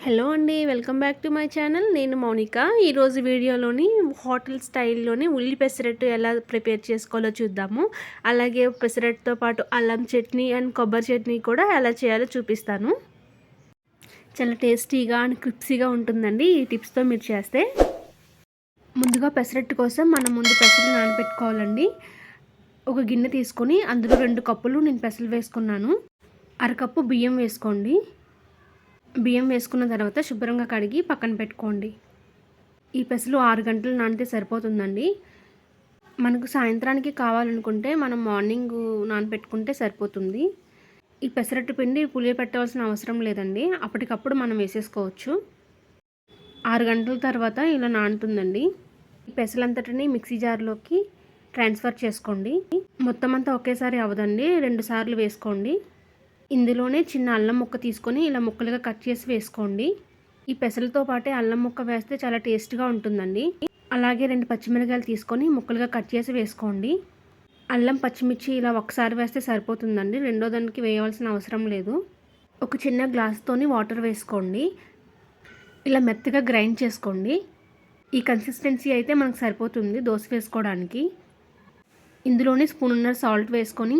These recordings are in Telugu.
హలో అండి, welcome back to my channel. నేను మౌనిక. ఈరోజు వీడియోలోని హోటల్ స్టైల్లోని ఉల్లి పెసరట్టు ఎలా ప్రిపేర్ చేసుకోవాలో చూద్దాము. అలాగే పెసరట్టుతో పాటు అల్లం చట్నీ అండ్ కొబ్బరి చట్నీ కూడా ఎలా చేయాలో చూపిస్తాను. చాలా టేస్టీగా అండ్ క్రిప్సీగా ఉంటుందండి ఈ టిప్స్తో మీరు చేస్తే. ముందుగా పెసరట్టు కోసం మనం ముందు పెసలు నానబెట్టుకోవాలండి. ఒక గిన్నె తీసుకొని అందులో 2 కప్పులు నేను పెసలు వేసుకున్నాను. అరకప్పు బియ్యం వేసుకోండి. బియ్యం వేసుకున్న తర్వాత శుభ్రంగా కడిగి పక్కన పెట్టుకోండి. ఈ పెసలు 6 గంటలు నానితే సరిపోతుందండి. మనకు సాయంత్రానికి కావాలనుకుంటే మనం మార్నింగ్ నానబెట్టుకుంటే సరిపోతుంది. ఈ పెసరట్టు పిండి పులియబెట్టవలసిన అవసరం లేదండి, అప్పటికప్పుడు మనం వేసేసుకోవచ్చు. 6 గంటల తర్వాత ఇలా నానుతుందండి. ఈ పెసలంతటిని మిక్సీ జార్లోకి ట్రాన్స్ఫర్ చేసుకోండి. మొత్తం అంతా ఒకేసారి అవ్వదండి, 2 సార్లు వేసుకోండి. ఇందులోనే చిన్న అల్లం ముక్క తీసుకొని ఇలా ముక్కలుగా కట్ చేసి వేసుకోండి. ఈ పెసలతో పాటే అల్లం ముక్క వేస్తే చాలా టేస్ట్గా ఉంటుందండి. అలాగే 2 పచ్చిమిరకాయలు తీసుకొని ముక్కలుగా కట్ చేసి వేసుకోండి. అల్లం పచ్చిమిర్చి ఇలా ఒకసారి వేస్తే సరిపోతుందండి, రెండో దానికి వేయవలసిన అవసరం లేదు. ఒక చిన్న గ్లాస్తోని వాటర్ వేసుకోండి. ఇలా మెత్తగా గ్రైండ్ చేసుకోండి. ఈ కన్సిస్టెన్సీ అయితే మనకు సరిపోతుంది దోశ వేసుకోవడానికి. ఇందులోనే స్పూన్నర సాల్ట్ వేసుకొని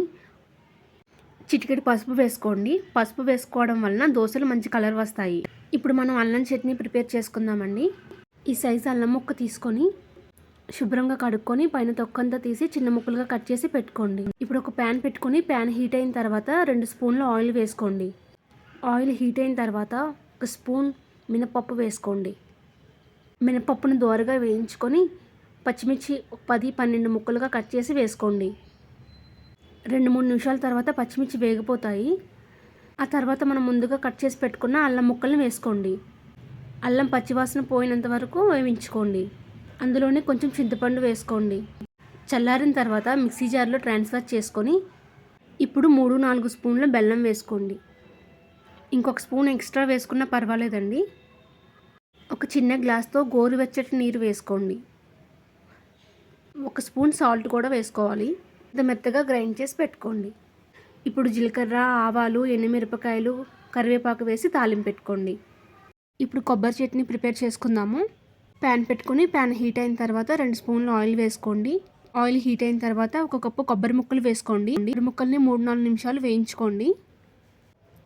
చిటికెడు పసుపు వేసుకోండి. పసుపు వేసుకోవడం వలన దోశలు మంచి కలర్ వస్తాయి. ఇప్పుడు మనం అల్లం చట్నీ ప్రిపేర్ చేసుకుందామండి. ఈ సైజు అల్లం ముక్క తీసుకొని శుభ్రంగా కడుక్కొని పైన తొక్కంతా తీసి చిన్న ముక్కలుగా కట్ చేసి పెట్టుకోండి. ఇప్పుడు ఒక ప్యాన్ పెట్టుకొని ప్యాన్ హీట్ అయిన తర్వాత 2 స్పూన్ల ఆయిల్ వేసుకోండి. ఆయిల్ హీట్ అయిన తర్వాత 1 స్పూన్ మినపప్పు వేసుకోండి. మినపప్పును దోరగా వేయించుకొని పచ్చిమిర్చి 10-12 ముక్కలుగా కట్ చేసి వేసుకోండి. 2-3 నిమిషాల తర్వాత పచ్చిమిర్చి వేగిపోతాయి. ఆ తర్వాత మనం ముందుగా కట్ చేసి పెట్టుకున్న అల్లం ముక్కల్ని వేసుకోండి. అల్లం పచ్చివాసన పోయినంత వరకు వేయించుకోండి. అందులోనే కొంచెం చింతపండు వేసుకోండి. చల్లారిన తర్వాత మిక్సీ జార్లో ట్రాన్స్ఫర్ చేసుకొని ఇప్పుడు 3-4 స్పూన్ల బెల్లం వేసుకోండి. ఇంకొక స్పూన్ ఎక్స్ట్రా వేసుకున్నా పర్వాలేదండి. ఒక చిన్న గ్లాస్తో గోరువెచ్చటి నీరు వేసుకోండి. 1 స్పూన్ సాల్ట్ కూడా వేసుకోవాలి. మెత్తగా గ్రైండ్ చేసి పెట్టుకోండి. ఇప్పుడు జీలకర్ర, ఆవాలు, ఎండుమిరపకాయలు, కరివేపాకు వేసి తాలింపు పెట్టుకోండి. ఇప్పుడు కొబ్బరి చట్నీ ప్రిపేర్ చేసుకుందాము. ప్యాన్ పెట్టుకొని ప్యాన్ హీట్ అయిన తర్వాత 2 స్పూన్లు ఆయిల్ వేసుకోండి. ఆయిల్ హీట్ అయిన తర్వాత 1 కప్పు కొబ్బరి ముక్కలు వేసుకోండి. కొబ్బరి ముక్కల్ని 3-4 నిమిషాలు వేయించుకోండి.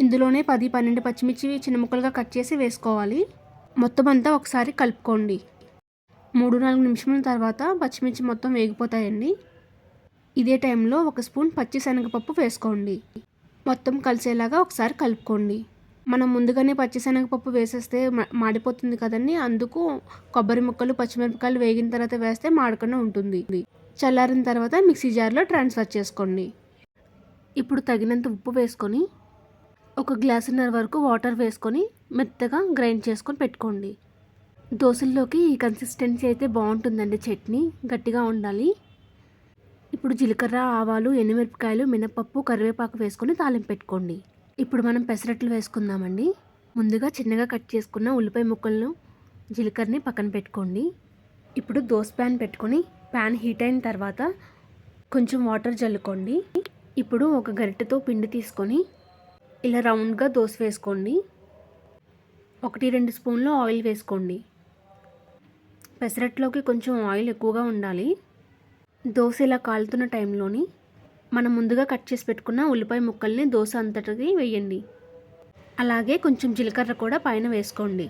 ఇందులోనే 10-12 పచ్చిమిర్చి చిన్న ముక్కలుగా కట్ చేసి వేసుకోవాలి. మొత్తం అంతా ఒకసారి కలుపుకోండి. 3-4 నిమిషాల తర్వాత పచ్చిమిర్చి మొత్తం వేగిపోతాయండి. ఇదే టైంలో 1 స్పూన్ పచ్చిశనగపప్పు వేసుకోండి. మొత్తం కలిసేలాగా ఒకసారి కలుపుకోండి. మనం ముందుగానే పచ్చిశనగపప్పు వేసేస్తే మాడిపోతుంది కదండి, అందుకు కొబ్బరి ముక్కలు, పచ్చిమిరపకాయలు వేగిన తర్వాత వేస్తే మాడకుండా ఉంటుంది. చల్లారిన తర్వాత మిక్సీ జార్లో ట్రాన్స్ఫర్ చేసుకోండి. ఇప్పుడు తగినంత ఉప్పు వేసుకొని 1 గ్లాసున్నర వరకు వాటర్ వేసుకొని మెత్తగా గ్రైండ్ చేసుకొని పెట్టుకోండి. దోశల్లోకి ఈ కన్సిస్టెన్సీ అయితే బాగుంటుందండి. చట్నీ గట్టిగా ఉండాలి. ఇప్పుడు జీలకర్ర, ఆవాలు, ఎండుమిరపకాయలు, మినపప్పు, కరివేపాకు వేసుకొని తాలింపు పెట్టుకోండి. ఇప్పుడు మనం పెసరట్లు వేసుకుందామండి. ముందుగా చిన్నగా కట్ చేసుకున్న ఉల్లిపాయ ముక్కలను, జీలకర్రని పక్కన పెట్టుకోండి. ఇప్పుడు దోశ ప్యాన్ పెట్టుకొని ప్యాన్ హీట్ అయిన తర్వాత కొంచెం వాటర్ జల్లుకోండి. ఇప్పుడు ఒక గరిటెతో పిండి తీసుకొని ఇలా రౌండ్గా దోశ వేసుకోండి. 1-2 స్పూన్లు ఆయిల్ వేసుకోండి. పెసరట్లోకి కొంచెం ఆయిల్ ఎక్కువగా ఉండాలి. దోశ ఇలా కాలుతున్న టైంలోని మనం ముందుగా కట్ చేసి పెట్టుకున్న ఉల్లిపాయ ముక్కల్ని దోశ అంతటికి వేయండి. అలాగే కొంచెం జీలకర్ర కూడా పైన వేసుకోండి.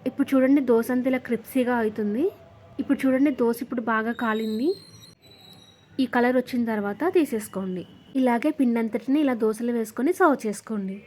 ఇప్పుడు చూడండి దోశ అంతా ఇలా క్రిప్సీగా అవుతుంది. ఇప్పుడు చూడండి దోశ ఇప్పుడు బాగా కాలింది. ఈ కలర్ వచ్చిన తర్వాత తీసేసుకోండి. ఇలాగే పిండి అంతటిని ఇలా దోశలు వేసుకొని సర్వ్ చేసుకోండి.